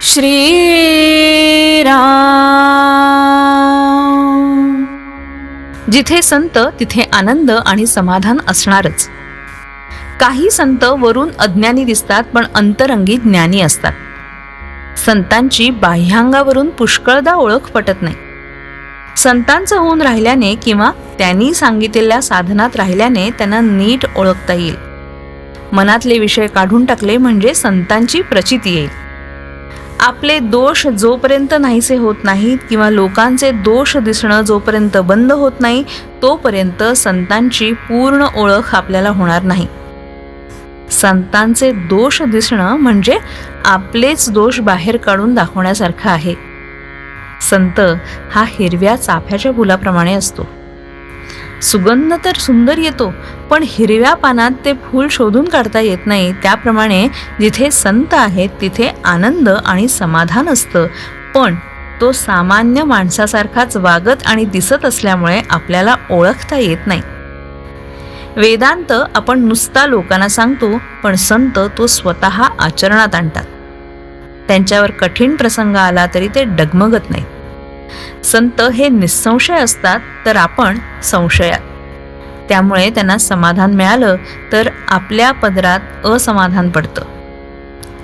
श्रीराम. जिथे संत तिथे आनंद आणि समाधान असणारच. काही संत वरून अज्ञानी दिसतात पण अंतरंगी ज्ञानी असतात. संतांची बाह्यांगावरून पुष्कळदा ओळख पटत नाही. संतांचं होऊन राहिल्याने किंवा त्यांनी सांगितलेल्या साधनात राहिल्याने त्यांना नीट ओळखता येईल. मनातले विषय काढून टाकले म्हणजे संतांची प्रचिती येईल. आपले दोष जोपर्यंत नाहीसे होत नाहीत किंवा लोकांचे दोष दिसणं जोपर्यंत बंद होत नाही तोपर्यंत संतांची पूर्ण ओळख आपल्याला होणार नाही. संतांचे दोष दिसणं म्हणजे आपलेच दोष बाहेर काढून दाखवण्यासारखं आहे. संत हा हिरव्या चाफ्याच्या फुलाप्रमाणे असतो. सुगंध तर सुंदर येतो पण हिरव्या पानात ते फूल शोधून काढता येत नाही. त्याप्रमाणे जिथे संत आहेत तिथे आनंद आणि समाधान असतं, पण तो सामान्य माणसासारखाच वागत आणि दिसत असल्यामुळे आपल्याला ओळखता येत नाही. वेदांत आपण नुसता लोकांना सांगतो पण संत तो स्वतः आचरणात आणतात. त्यांच्यावर कठीण प्रसंग आला तरी ते डगमगत नाही. संत हे निसंशय असतात तर आपण संशयात. त्यामुळे त्यांना समाधान मिळालं तर आपल्या पदरात असमाधान पडतं.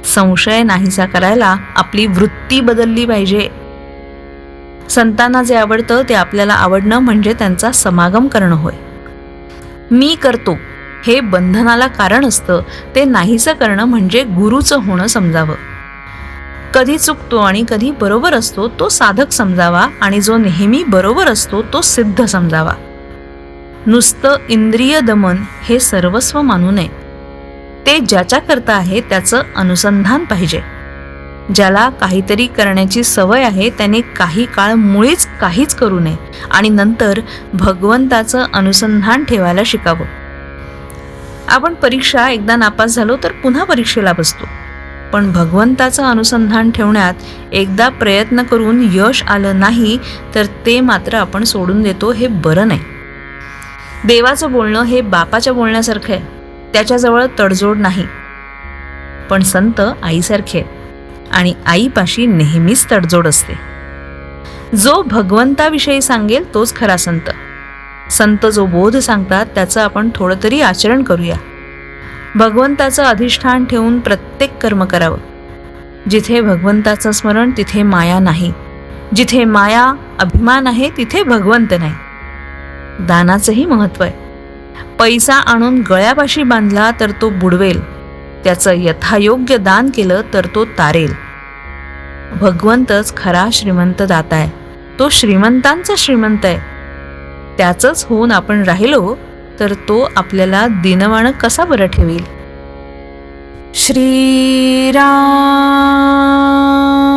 संशय नाहीसा करायला आपली वृत्ती बदलली पाहिजे. संतांना जे आवडतं ते आपल्याला आवडणं म्हणजे त्यांचा समागम करणं होय. मी करतो हे बंधनाला कारण असतं. ते नाहीसं करणं म्हणजे गुरुचं होणं समजावं. कधी चुकतो आणि कधी बरोबर असतो तो साधक समजावा आणि जो नेहमी बरोबर असतो तो सिद्ध समजावा. नुसतं इंद्रिय दमन हे सर्वस्व मानू नये. ते ज्याच्या करता आहे त्याचं अनुसंधान पाहिजे. ज्याला काहीतरी करण्याची सवय आहे त्याने काही काळ मुळीच काहीच करू नये आणि नंतर भगवंताचं अनुसंधान ठेवायला शिकावं. आपण परीक्षा एकदा नापास झालो तर पुन्हा परीक्षेला बसतो, पण भगवंताचं अनुसंधान ठेवण्यात एकदा प्रयत्न करून यश आलं नाही तर ते मात्र आपण सोडून देतो. हे बरं नाही. देवाचं बोलणं हे बापाच्या बोलण्यासारखं आहे. त्याच्याजवळ तडजोड नाही. पण संत आईसारखे आणि आईपाशी नेहमीच तडजोड असते. जो भगवंताविषयी सांगेल तोच खरा संत. संत जो बोध सांगतात त्याचं आपण थोडं तरी आचरण करूया. भगवंताचं अधिष्ठान ठेवून प्रत्येक कर्म करावं. जिथे भगवंताचं स्मरण तिथे माया नाही. जिथे माया अभिमान आहे तिथे भगवंत नाही. दानाचंही महत्त्व आहे. पैसा आणून गळ्यापाशी बांधला तर तो बुडवेल. त्याचं यथायोग्य दान केलं तर तो तारेल. भगवंतच खरा श्रीमंत दाता आहे. तो श्रीमंतांचा श्रीमंत आहे. त्याचंच होऊन आपण राहिलो तर तो आपल्याला दीनवाण कसा बरं ठेवील. श्रीराम.